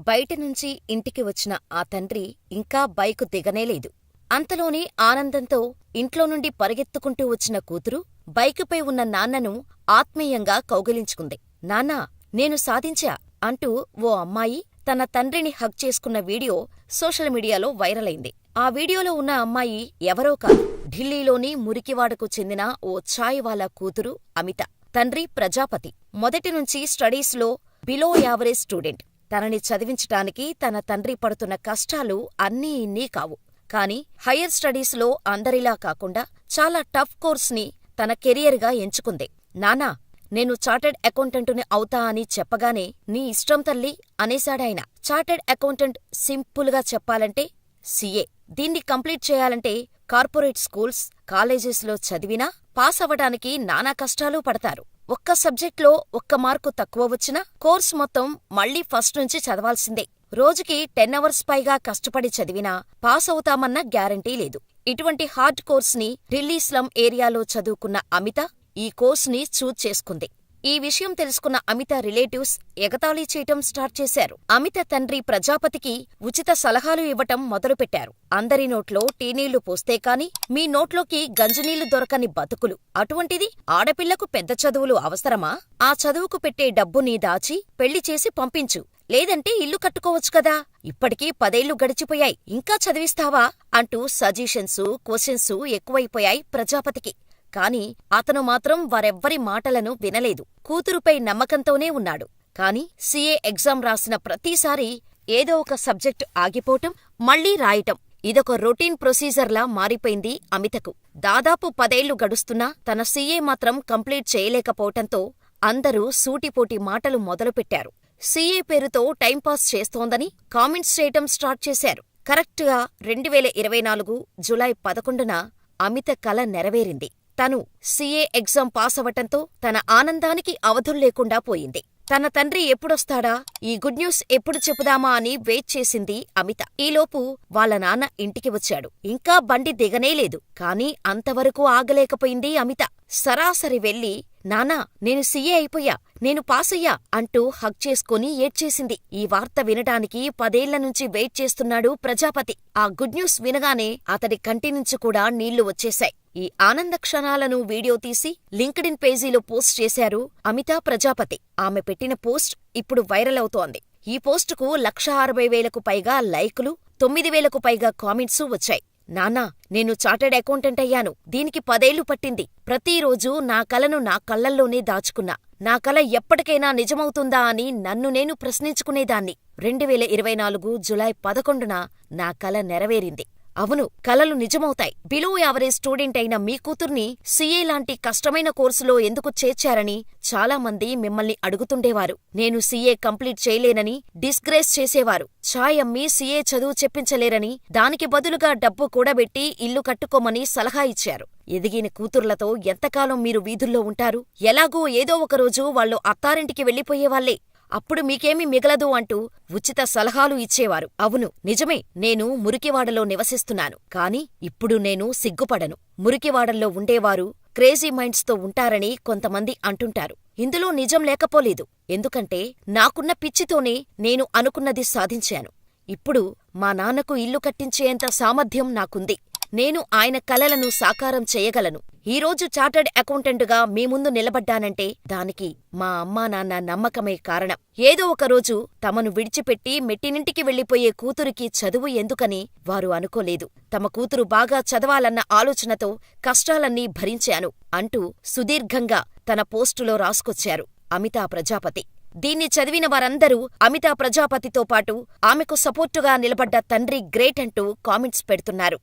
బయటనుంచి ఇంటికి వచ్చిన ఆ తండ్రి ఇంకా బైకు దిగనేలేదు. అంతలోనే ఆనందంతో ఇంట్లోనుండి పరుగెత్తుకుంటూ వచ్చిన కూతురు బైకుపై ఉన్న నాన్నను ఆత్మీయంగా కౌగిలించుకుంది. నాన్నా, నేను సాధించా అంటూ ఓ అమ్మాయి తన తండ్రిని హగ్ చేసుకున్న వీడియో సోషల్ మీడియాలో వైరలైంది. ఆ వీడియోలో ఉన్న అమ్మాయి ఎవరో కాదు, ఢిల్లీలోని మురికివాడకు చెందిన ఓ ఛాయ్ వాలా కూతురు అమిత. తండ్రి ప్రజాపతి. మొదటినుంచి స్టడీస్లో బిలో యావరేజ్ స్టూడెంట్. తనని చదివించటానికి తన తండ్రి పడుతున్న కష్టాలు అన్నీ ఇన్నీ కావు. కాని హయ్యర్ స్టడీస్లో అందరిలా కాకుండా చాలా టఫ్ కోర్స్ని తన కెరియర్గా ఎంచుకుంది. నాన్నా, నేను చార్టర్డ్ అకౌంటెంటుని అవుతా అని చెప్పగానే నీ ఇష్టం తల్లీ అనేశాడాయన. చార్టర్డ్ అకౌంటెంట్ సింపుల్గా చెప్పాలంటే సీఏ. దీన్ని కంప్లీట్ చేయాలంటే కార్పొరేట్ స్కూల్స్, కాలేజెస్లో చదివినా పాస్ అవ్వడానికి నానా కష్టాలు పడతారు. ఒక్క సబ్జెక్ట్లో ఒక్క మార్కు తక్కువ వచ్చినా కోర్స్ మొత్తం మళ్లీ ఫస్ట్ నుంచి చదవాల్సిందే. రోజుకి 10 అవర్స్ పైగా కష్టపడి చదివినా పాస్ అవుతామన్న గ్యారంటీ లేదు. ఇటువంటి హార్డ్ కోర్స్ని ఢిల్లీ స్లమ్ ఏరియాలో చదువుకున్న అమిత ఈ కోర్స్ని చూజ్ చేసుకుంది. ఈ విషయం తెలుసుకున్న అమిత రిలేటివ్స్ ఎగతాళి చేయటం స్టార్ట్ చేశారు. అమిత తండ్రి ప్రజాపతికి ఉచిత సలహాలు ఇవ్వటం మొదలుపెట్టారు. అందరి నోట్లో టీనీళ్లు పోస్తే కాని మీ నోట్లోకి గంజినీళ్లు దొరకని బతుకులు. అటువంటిది ఆడపిల్లకు పెద్ద చదువులు అవసరమా? ఆ చదువుకు పెట్టే డబ్బుని దాచి పెళ్లి చేసి పంపించు, లేదంటే ఇల్లు కట్టుకోవచ్చు కదా. ఇప్పటికీ 10 ఏళ్లు గడిచిపోయాయి, ఇంకా చదివిస్తావా అంటూ సజెషన్సు, క్వశ్చన్సు ఎక్కువైపోయాయి ప్రజాపతికి. కాని అతను మాత్రం వారెవ్వరి మాటలను వినలేదు. కూతురుపై నమ్మకంతోనే ఉన్నాడు. కాని సీఏ ఎగ్జామ్ రాసిన ప్రతిసారీ ఏదో ఒక సబ్జెక్టు ఆగిపోవటం, మళ్లీ రాయటం ఇదొక రొటీన్ ప్రొసీజర్లా మారిపోయింది అమితకు. దాదాపు 10 ఏళ్లు గడుస్తున్నా తన సీఏ మాత్రం కంప్లీట్ చేయలేకపోవటంతో అందరూ సూటిపోటి మాటలు మొదలుపెట్టారు. సీఏ పేరుతో టైంపాస్ చేస్తోందని కామెంట్స్ చేయటం స్టార్ట్ చేశారు. కరెక్ట్గా 2024 జూలై 11న అమిత కల నెరవేరింది. తను సీఏ ఎగ్జామ్ పాసవటంతో తన ఆనందానికి అవధుల్లేకుండా పోయింది. తన తండ్రి ఎప్పుడొస్తాడా, ఈ గుడ్ న్యూస్ ఎప్పుడు చెప్పుదామా అని వెయిట్ చేసింది అమిత. ఈలోపు వాళ్ళ నాన్న ఇంటికి వచ్చాడు. ఇంకా బండి దిగనేలేదు. కాని అంతవరకు ఆగలేకపోయింది అమిత. సరాసరి వెళ్లి, నాన్నా, నేను సీఏ అయిపోయా, నేను పాసయ్యా అంటూ హగ్ చేసుకుని ఏడ్చేసింది. ఈ వార్త వినటానికి 10 ఏళ్ల నుంచి వెయిట్ చేస్తున్నాడు ప్రజాపతి. ఆ గుడ్ న్యూస్ వినగానే అతడి కంటినుంచి కూడా నీళ్లు వచ్చేశాయి. ఈ ఆనంద క్షణాలను వీడియో తీసి లింక్డ్ఇన్ పేజీలో పోస్ట్ చేశారు అమితా ప్రజాపతి. ఆమె పెట్టిన పోస్ట్ ఇప్పుడు వైరల్ అవుతోంది. ఈ పోస్టుకు 1,60,000కు పైగా లైకులు, 9,000కు పైగా కామెంట్సు వచ్చాయి. నాన్నా, నేను చార్టర్డ్ అకౌంటెంట్ అయ్యాను. దీనికి 10 ఏళ్లు పట్టింది. ప్రతిరోజూ నా కలను నా కళ్లల్లోనే దాచుకున్నా. నా కల ఎప్పటికైనా నిజమవుతుందా అని నన్ను నేను ప్రశ్నించుకునేదాన్ని. 2024 జూలై 11న నా కల నెరవేరింది. అవును, కలలు నిజమవుతాయి. బిలో యావరేజ్ స్టూడెంట్ అయిన మీ కూతుర్ని సీఏ లాంటి కష్టమైన కోర్సులో ఎందుకు చేర్చారని చాలామంది మిమ్మల్ని అడుగుతుండేవారు. నేను సీఏ కంప్లీట్ చేయలేనని డిస్గ్రేస్ చేసేవారు. ఛాయ్ అమ్మి సీఏ చదువు చెప్పించలేరని దానికి బదులుగా డబ్బు కూడబెట్టి ఇల్లు కట్టుకోమని సలహా ఇచ్చారు. ఎదిగిన కూతుర్లతో ఎంతకాలం మీరు వీధుల్లో ఉంటారు? ఎలాగో ఏదో ఒకరోజు వాళ్ళు అత్తారింటికి వెళ్ళిపోయేవాళ్లే. అప్పుడు మీకేమీ మిగలదు అంటూ ఉచిత సలహాలు ఇచ్చేవారు. అవును, నిజమే, నేను మురికివాడలో నివసిస్తున్నాను. కాని ఇప్పుడు నేను సిగ్గుపడను. మురికివాడల్లో ఉండేవారు క్రేజీ మైండ్స్తో ఉంటారని కొంతమంది అంటుంటారు. ఇందులో నిజం లేకపోలేదు. ఎందుకంటే నాకున్న పిచ్చితోనే నేను అనుకున్నది సాధించాను. ఇప్పుడు మా నాన్నకు ఇల్లు కట్టించేంత సామర్థ్యం నాకుంది. నేను ఆయన కలలను సాకారం చేయగలను. ఈరోజు చార్టర్డ్ అకౌంటెంటుగా మీ ముందు నిలబడ్డానంటే దానికి మా అమ్మా నాన్న నమ్మకమే కారణం. ఏదో ఒకరోజు తమను విడిచిపెట్టి మెట్టినింటికి వెళ్లిపోయే కూతురికి చదువు ఎందుకని వారు అనుకోలేదు. తమ కూతురు బాగా చదవాలన్న ఆలోచనతో కష్టాలన్నీ భరించాను అంటూ సుదీర్ఘంగా తన పోస్టులో రాసుకొచ్చారు అమితా ప్రజాపతి. దీన్ని చదివిన వారందరూ అమితా ప్రజాపతితో పాటు ఆమెకు సపోర్టుగా నిలబడ్డ తండ్రి గ్రేట్ అంటూ కామెంట్స్ పెడుతున్నారు.